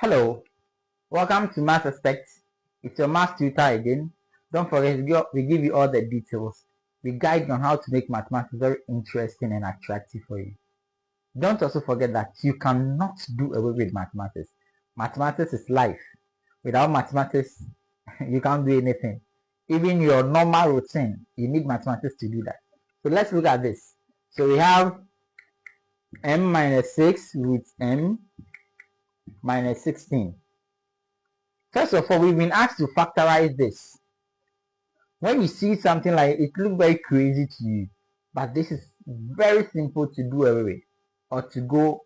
Hello, welcome to Math Aspects. It's your math tutor again. Don't forget, we give you all the details. We guide you on how to make mathematics very interesting and attractive for you. Don't also forget that you cannot do away with mathematics. Mathematics is life. Without mathematics, you can't do anything. Even your normal routine, you need mathematics to do that. So let's look at this. So we have m minus 6 root m minus 16. First of all, we've been asked to factorize this. When you see something like it looks very crazy to you, but this is very simple to do away with or to go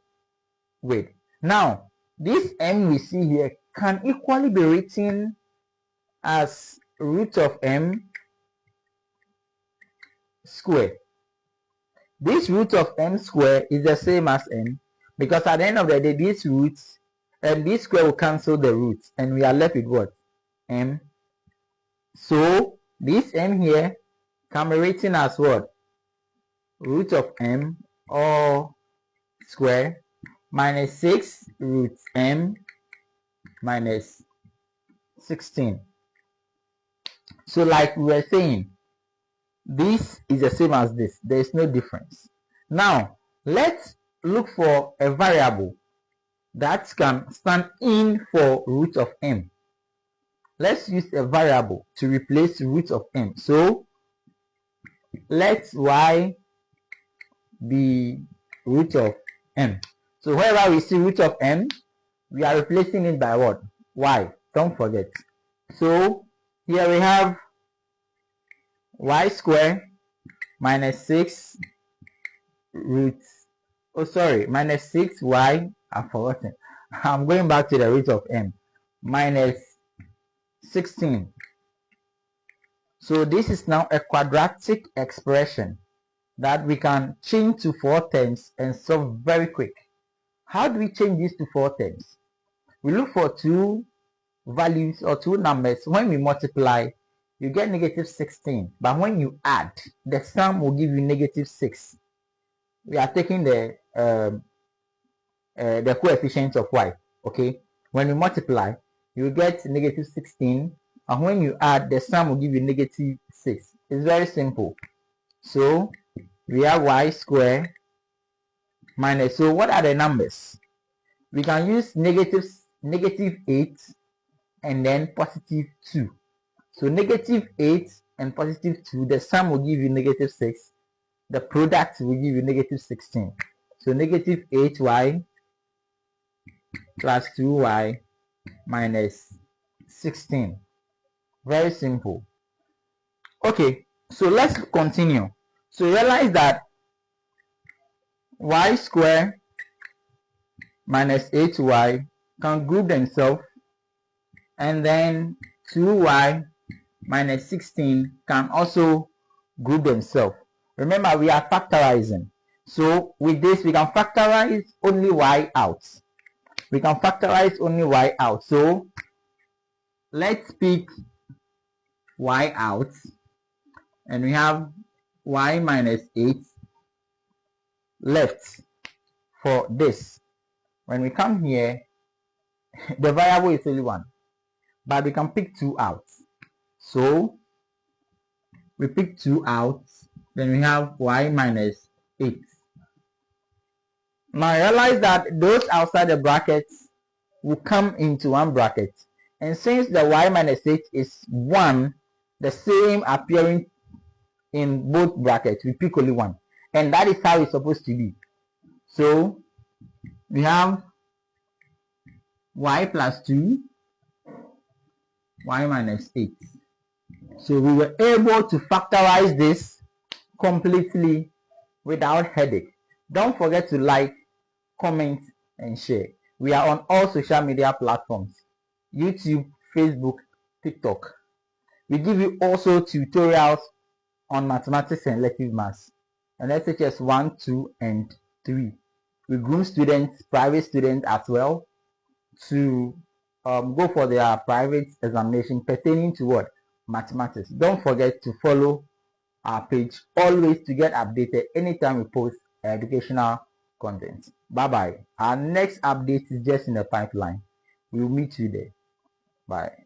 with. Now, this m we see here can equally be written as root of m square. This root of m square is the same as m because at the end of the day, these roots and this square will cancel the roots and we are left with what? M. So this m here can be written as what? Root of m all square minus 6 root m minus 16. So like we were saying, this is the same as this. There is no difference. Now, let's look for a variable that can stand in for root of m. Let's use a variable to replace root of m. So, let y be root of m. So wherever we see root of m, we are replacing it by what? Y. Don't forget. So here we have y square minus 6 root, minus 6y, I've forgotten. I'm going back to the root of m, minus 16. So this is now a quadratic expression that we can change to 4 terms and solve very quick. How do we change this to 4 terms? We look for two values or two numbers. When we multiply, you get negative 16. But when you add, the sum will give you negative 6. We are taking the coefficient of y. Okay. When we multiply, you get negative 16. And when you add, the sum will give you negative 6. It's very simple. So we have y squared minus. So what are the numbers? We can use negative 8 and then positive 2. So negative 8 and positive 2, the sum will give you negative 6. The product will give you negative 16. So negative 8y plus 2y minus 16. Very simple. Okay, so let's continue. So realize that y squared minus 8y can group themselves, and then 2y minus 16 can also group themselves. Remember, we are factorizing. So with this, we can factorize only y out. We can factorize only y out. So let's pick y out. And we have y minus 8 left for this. When we come here, the variable is only 1. But we can pick 2 out. So we pick 2 out. Then we have y minus 8. Now realize that those outside the brackets will come into one bracket. And since the y minus 8 is 1, the same appearing in both brackets, we pick only 1. And that is how it's supposed to be. So we have y plus 2, y minus 8. So we were able to factorize this completely without headache. Don't forget to like, comment, and share. We are on all social media platforms: YouTube, Facebook, TikTok. We give you also tutorials on mathematics and elective maths, and SHS 1, 2, and 3. We groom students, private students as well, to go for their private examination pertaining to what? Mathematics. Don't forget to follow our page always to get updated anytime we post educational content. Bye bye. Our next update is just in the pipeline. We'll meet you there. Bye.